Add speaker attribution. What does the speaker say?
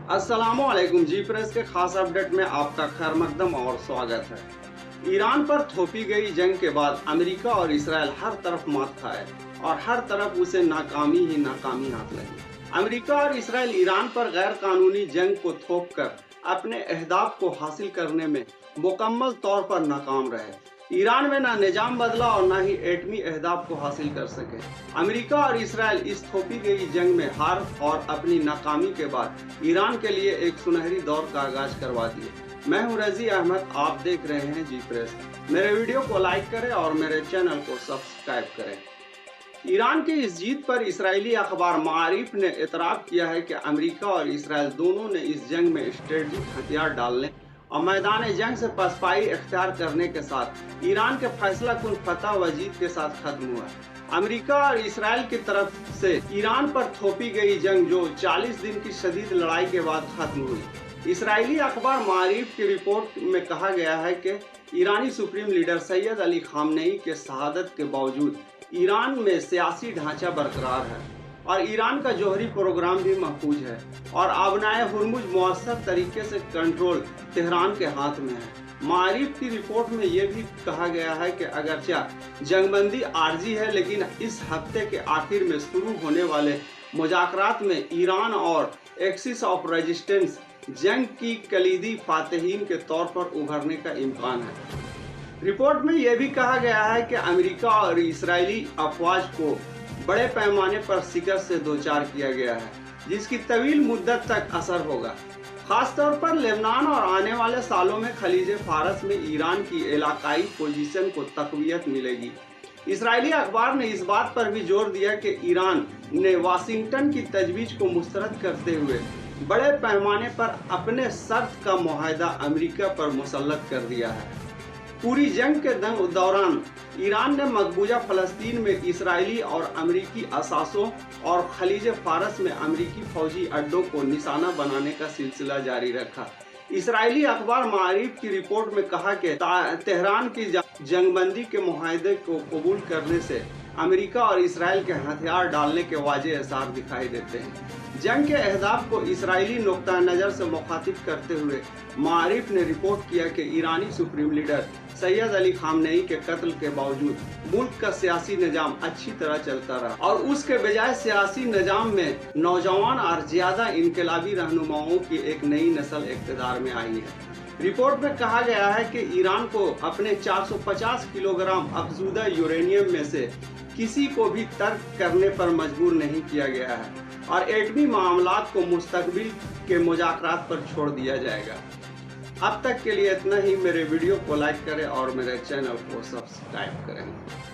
Speaker 1: अस्सलामुअलैकुम। जी प्रेस के खास अपडेट में आपका खैर मकदम और स्वागत है। ईरान पर थोपी गई जंग के बाद अमेरिका और इसराइल हर तरफ मात खाए और हर तरफ उसे नाकामी ही नाकामी हाथ लगी। अमेरिका और इसराइल ईरान पर गैर कानूनी जंग को थोप कर अपने अहदाफ को हासिल करने में मुकम्मल तौर पर नाकाम रहे। ईरान में ना निजाम बदला और ना ही एटमी अहदाफ को हासिल कर सके। अमेरिका और इसराइल इस थोपी गई जंग में हार और अपनी नाकामी के बाद ईरान के लिए एक सुनहरी दौर का आगाज करवा दिए। मैं हूं रजी अहमद, आप देख रहे हैं जी प्रेस। मेरे वीडियो को लाइक करें और मेरे चैनल को सब्सक्राइब करें। ईरान की इस जीत पर इसराइली अखबार मारिफ ने एतराफ़ किया है कि अमेरिका और इसराइल दोनों ने इस जंग में स्ट्रेटेजिक हथियार डालने और मैदान जंग से पसपाई इख्तियार करने के साथ ईरान के फैसला कुन फतह व जीत के साथ खत्म हुआ। अमेरिका और इसराइल की तरफ से ईरान पर थोपी गई जंग जो 40 दिन की शदीद लड़ाई के बाद खत्म हुई। इसराइली अखबार मारिफ की रिपोर्ट में कहा गया है कि ईरानी supreme leader Syed Ali Khamenei के शहादत के बावजूद ईरान में सियासी ढांचा बरकरार है और ईरान का जौहरी प्रोग्राम भी महफूज है और आबनाए हुर्मुज मौसर तरीके से कंट्रोल तेहरान के हाथ में है। मारिफ की रिपोर्ट में यह भी कहा गया है कि अगरचे जंगबंदी आर्जी है, लेकिन इस हफ्ते के आखिर में शुरू होने वाले मुज़ाकरात में ईरान और एक्सिस ऑफ रेजिस्टेंस जंग की कलीदी फातहीन के तौर पर उभरने का इम्कान है। रिपोर्ट में यह भी कहा गया है कि अमेरिका और इसराइली अफवाज को बड़े पैमाने पर शिकस्त से दोचार किया गया है, जिसकी तवील मुद्दत तक असर होगा। खासतौर पर लेबनान और आने वाले सालों में खलीज फारस में ईरान की इलाकाई पोजीशन को तक़वियत मिलेगी। इसराइली अखबार ने इस बात पर भी जोर दिया कि ईरान ने वाशिंगटन की तजवीज़ को मुस्तरद करते हुए बड़े पैमाने पर अपने शर्त का मुआहदा अमेरिका पर मुसल्लत कर दिया है। पूरी जंग के दौरान ईरान ने मकबूजा फ़लस्तीन में इसराइली और अमेरिकी असासों और खलीज फारस में अमेरिकी फौजी अड्डों को निशाना बनाने का सिलसिला जारी रखा। इसराइली अखबार मारिफ की रिपोर्ट में कहा कि तेहरान की जंगबंदी के मुआहदे को कबूल करने से अमेरिका और इसराइल के हथियार डालने के वाज़ेह आसार दिखाई देते हैं। जंग के अहदाफ को इसराइली नुक्ता नज़र से मुखातिब करते हुए मारिफ ने रिपोर्ट किया कि ईरानी supreme leader Syed Ali Khamenei के कत्ल के बावजूद मुल्क का सियासी निज़ाम अच्छी तरह चलता रहा और उसके बजाय सियासी निज़ाम में नौजवान और ज़्यादा इनकलाबी रहनुमाओं की एक नई नस्ल इक़्तिदार में आई है। रिपोर्ट में कहा गया है कि ईरान को अपने 450 किलोग्राम अफजूदा यूरेनियम में से किसी को भी तर्क करने पर मजबूर नहीं किया गया है और एटमी मामलात को मुस्तकबिल के मुज़ाकरात पर छोड़ दिया जाएगा। अब तक के लिए इतना ही। मेरे वीडियो को लाइक करें और मेरे चैनल को सब्सक्राइब करें।